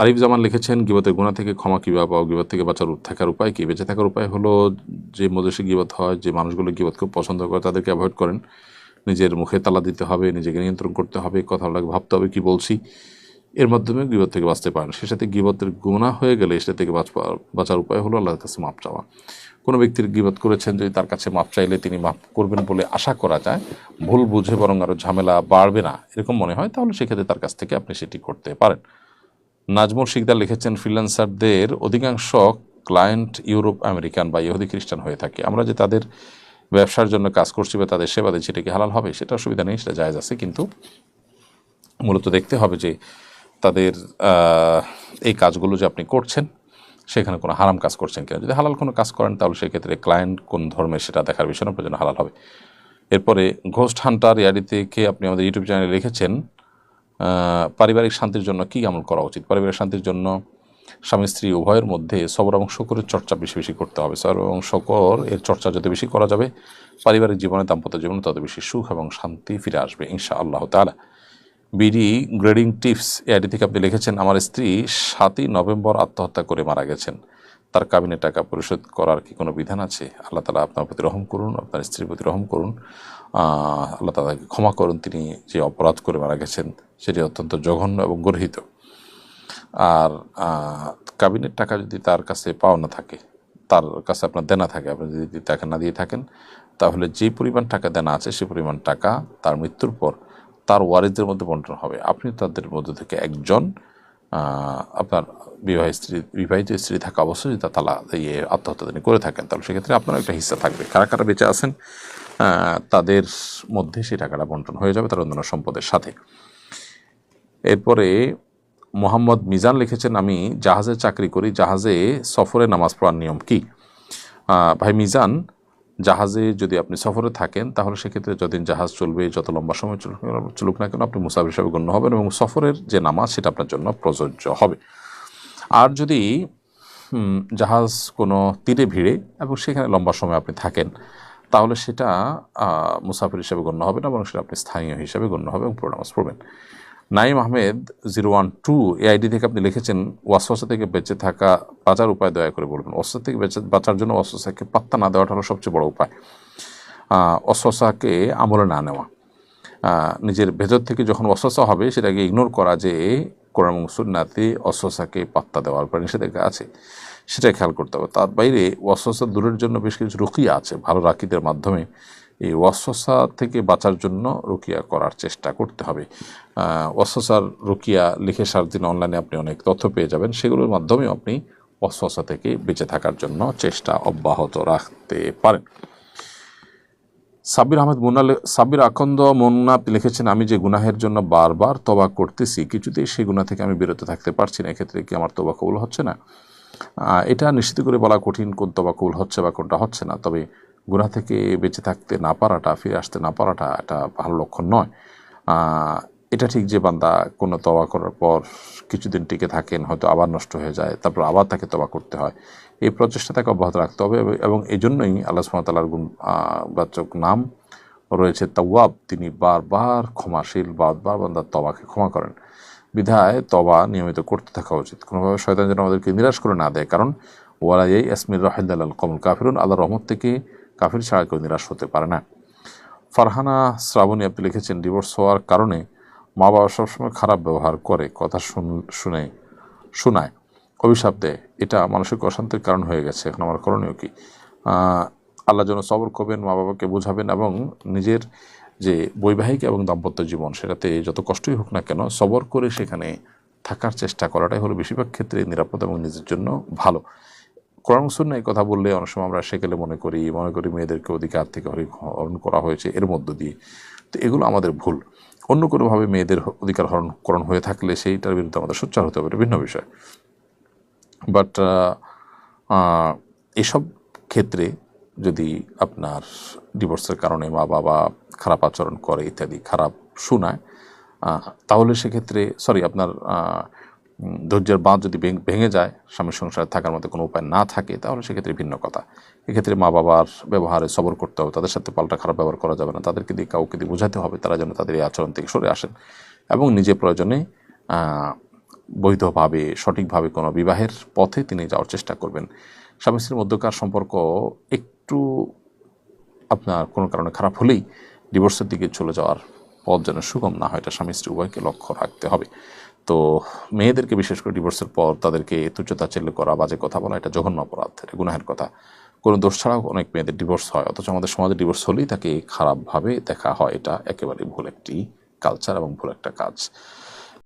আরিফ জামান লিখেছেন, গীবতের গুনাহ থেকে ক্ষমা কিভাবে পাবো, গীবত থেকে থাকার উপায় কি? বেঁচে থাকার উপায় হলো, যে মজলিসে গীবত হয়, যে মানুষগুলো গীবত খুব পছন্দ করে তাদেরকে অ্যাভয়েড করেন। নিজের মুখে তালা দিতে হবে, নিজেকে নিয়ন্ত্রণ করতে হবে, কথাটাকে ভাবতে হবে কি বলছি। এর মাধ্যমে গীবত থেকে বাঁচতে পারেন। সে সাথে গীবতের গুনাহ হয়ে গেলে সেটা থেকে বাঁচার উপায় হলো আল্লাহর কাছে মাপ চাওয়া। কোনো ব্যক্তির গীবত করেছেন, যদি তার কাছে মাপ চাইলে তিনি মাপ করবেন বলে আশা করা যায়, ভুল বুঝে বরং আরও ঝামেলা বাড়বে না এরকম মনে হয়, তাহলে সেক্ষেত্রে তার কাছ থেকে আপনি সেটি করতে পারেন। নাজমুল শিকদার লিখেছেন, ফ্রিল্যান্সারদের অধিকাংশ ক্লায়েন্ট ইউরোপ আমেরিকান বা ইহুদি খ্রিস্টান হয়ে থাকে। আমরা যে তাদের ব্যবসার জন্য কাজ করছি বা তাদের সেবা দিচ্ছি, সেটা কি হালাল হবে? সেটা অসুবিধা নেই, সেটা জায়েজ আছে, কিন্তু মূলত দেখতে হবে যে তাদের এই কাজগুলো যে আপনি করছেন সেখানে কোনো হারাম কাজ করছেন কিনা। যদি হালাল কোনো কাজ করেন তাহলে সেক্ষেত্রে ক্লায়েন্ট কোন ধর্মের সেটা দেখার বিষয় না, প্রয়োজন হালাল হবে। এরপরে ঘোস্ট হান্টার ইয়ারি থেকে আপনি আমাদের ইউটিউব চ্যানেলে লিখেছেন, পারিবারিক শান্তির জন্য কী আমল করা উচিত? পারিবারিক শান্তির জন্য স্বামী স্ত্রী উভয়ের মধ্যে সবর এবং শকরের চর্চা বেশি বেশি করতে হবে। সবর এবং শকর এর চর্চা যত বেশি করা যাবে, পারিবারিক জীবনে, দাম্পত্য জীবনে তত বেশি সুখ এবং শান্তি ফিরে আসবে ইনশাআল্লাহ তাআলা। বিডি গ্রেডিং টিপস এআইডি থেকে আপনি লিখেছেন, আমার স্ত্রী 7ই নভেম্বর আত্মহত্যা করে মারা গেছেন। তার কাবিনের টাকা পরিশোধ করার কি কোনো বিধান আছে? আল্লাহ তাআলা আপনার প্রতি রহম করুন, আপনার স্ত্রীর প্রতি রহম করুন, আল্লাহ তাআলাকে ক্ষমা করুন। তিনি যে অপরাধ করে মারা গেছেন সেটি অত্যন্ত জঘন্য এবং গর্হিত। আর কাবিনের টাকা যদি তার কাছে পাওনা থাকে, তার কাছে আপনার দেনা থাকে, আপনি যদি টাকা না দিয়ে থাকেন, তাহলে যে পরিমাণ টাকা দেনা আছে সে পরিমাণ টাকা তার মৃত্যুর পর তার ওয়ারিসদের মধ্যে বন্টন হবে। আপনি তাদের মধ্যে থেকে একজন আপনার বিবাহিত স্ত্রী থাকা অবশ্যই যদি তালা আত্মহত্যা তিনি করে থাকেন, তাহলে সেক্ষেত্রে আপনার একটা হিস্সা থাকবে। কারা কারা বেঁচে আছেন তাদের মধ্যে সেই টাকাটা বন্টন হয়ে যাবে তার অন্যান্য সম্পদের সাথে। এরপরে মোহাম্মদ মিজান লিখেছেন, আমি জাহাজে চাকরি করি, জাহাজে সফরে নামাজ পড়ার নিয়ম কি? ভাই মিজান, জাহাজে যদি আপনি সফরে থাকেন তাহলে সেক্ষেত্রে যতদিন জাহাজ চলবে, যত লম্বা সময় চলুক না কেন, আপনি মুসাফির হিসাবে গণ্য হবেন এবং সফরের যে নামাজ সেটা আপনার জন্য প্রযোজ্য হবে। আর যদি জাহাজ কোনো তীরে ভিড়ে এবং সেখানে লম্বা সময় আপনি থাকেন, তাহলে সেটা মুসাফির হিসাবে গণ্য হবে না, এবং সেটা আপনি স্থানীয় হিসাবে গণ্য হবে এবং পুরো নামাজ পড়বেন। নাইম আহমেদ 012 এআইডি থেকে আপনি লিখেছেন, ওয়াসওয়াসা থেকে বেঁচে থাকা বাঁচার উপায় দয়া করে বলবেন। ওয়াসওয়াসা থেকে বাঁচার জন্য ওয়াসওয়াসাকে পাত্তা না দেওয়াটা হলো সবচেয়ে বড় উপায়। ওয়াসওয়াসাকে আমলে না নেওয়া, নিজের ভেতর থেকে যখন ওয়াসওয়াসা হবে সেটাকে ইগনোর করা, যে কোরআন এবং সুন্নাতে ওয়াসওয়াসাকে পাত্তা দেওয়ার পর নিষেধাজ্ঞা আছে, সেটাই খেয়াল করতে হবে। তার বাইরে ওয়াসওয়াসা দূরের জন্য বেশ কিছু রুকিয়া আছে, ভালো রাকিদের মাধ্যমে এই ওয়াসওয়াসা থেকে বাঁচার জন্য রুকিয়া করার চেষ্টা করতে হবে। ওয়াসওয়াসার রুকিয়া লিখে সারাদিন অনলাইনে আপনি অনেক তথ্য পেয়ে যাবেন, সেগুলোর মাধ্যমে আপনি ওয়াসওয়াসা থেকে বেঁচে থাকার জন্য চেষ্টা অব্যাহত রাখতে পারেন। সাব্বির আখন্দ মুন্না আপনি লিখেছেন, আমি যে গুনাহের জন্য বারবার তওবা করতেছি, কিছুতেই সেই গুনাহ থেকে আমি বিরত থাকতে পারছি না, এক্ষেত্রে কি আমার তওবা কবুল হচ্ছে না? এটা নিশ্চিত করে বলা কঠিন কোন তওবা কবুল হচ্ছে বা কোনটা হচ্ছে না। তবে গুনাহ থেকে বেঁচে থাকতে না পারাটা, ফিরে আসতে না পারাটা এটা ভালো লক্ষণ নয়। এটা ঠিক যে বান্দা কোনো তওবা করার পর কিছুদিন টিকে থাকেন, হয়তো আবার নষ্ট হয়ে যায়, তারপর আবার তাকে তওবা করতে হয়, এই প্রচেষ্টা তাকে অব্যাহত রাখতে হবে। এবং এই জন্যই আল্লাহ সুবহানাহু ওয়া তাআলার বাচক নাম রয়েছে তাওয়াব, তিনি বারবার ক্ষমাশীল, বারবার বান্দার তওবাকে ক্ষমা করেন। বিধায় তওবা নিয়মিত করতে থাকা উচিত, কোনোভাবে শয়তান যেন আমাদেরকে নিরাশ করে না দেয়। কারণ ওয়ালা ইয়াসমির রাহিল্লাল কওমুল কাফিরুন, আল্লাহর রহমত থেকে কাফির ছাড়া কেউ নিরাশ হতে পারে না। ফারহানা শ্রাবণী আপনি লিখেছেন, ডিভোর্স হওয়ার কারণে মা বাবা সবসময় খারাপ ব্যবহার করে, কথা শোনায়, অভিশাপ দেয়, এটা মানসিক অশান্তির কারণ হয়ে গেছে, এখন আমার করণীয় কি? আল্লাহ যেন সবর করবেন, মা বাবাকে বোঝাবেন, এবং নিজের যে বৈবাহিক এবং দাম্পত্য জীবন সেটাতে যত কষ্টই হোক না কেন সবর করে সেখানে থাকার চেষ্টা করাটাই হলো বেশিরভাগ ক্ষেত্রে নিরাপদ এবং নিজের জন্য ভালো। কোরআন সুন্নাহ এই কথা বললে অনেক সময় আমরা সেকেলে মনে করি মেয়েদেরকে অধিকার থেকে হরণ করা হয়েছে এর মধ্য দিয়ে, তো এগুলো আমাদের ভুল। অন্য কোনোভাবে মেয়েদের অধিকার হরণ হয়ে থাকলে সেইটার বিরুদ্ধে আমাদের সোচ্চার হতে হবে, এটা ভিন্ন বিষয়। বাট এসব ক্ষেত্রে যদি আপনার ডিভোর্সের কারণে মা বাবা খারাপ আচরণ করে ইত্যাদি, খারাপ শোনায়, তাহলে সেক্ষেত্রে আপনার ধৈর্যের বাঁধ যদি ভেঙে যায়, স্বামীর সংসারে থাকার মতো কোনো উপায় না থাকে, তাহলে সেক্ষেত্রে ভিন্ন কথা। এক্ষেত্রে মা বাবার ব্যবহারে সবর করতে হবে, তাদের সাথে পাল্টা খারাপ ব্যবহার করা যাবে না, তাদেরকে দিয়ে বোঝাতে হবে তারা যেন তাদের এই আচরণ থেকে সরে আসেন, এবং নিজে প্রয়োজনে বৈধভাবে সঠিকভাবে কোনো বিবাহের পথে তিনি যাওয়ার চেষ্টা করবেন। স্বামী স্ত্রীর মধ্যকার সম্পর্ক একটু আপনার কোনো কারণে খারাপ হলেই ডিভোর্সের দিকে চলে যাওয়ার পথ যেন সুগম না হয়, এটা স্বামী স্ত্রী উভয়কে লক্ষ্য রাখতে হবে। তো মেয়েদেরকে বিশেষ করে ডিভোর্সের পর তাদেরকে তুচ্ছ-তাচ্ছিল্য করা, বাজে কথা বলা, এটা জঘন্য অপরাধ, এটা গুনাহের কথা। কোনো দোষ ছাড়াও অনেক মেয়েদের ডিভোর্স হয়, অথচ আমাদের সমাজে ডিভোর্স হলেই তাকে খারাপভাবে দেখা হয়। এটা একেবারে ভুল একটি কালচার এবং ভুল একটা কাজ।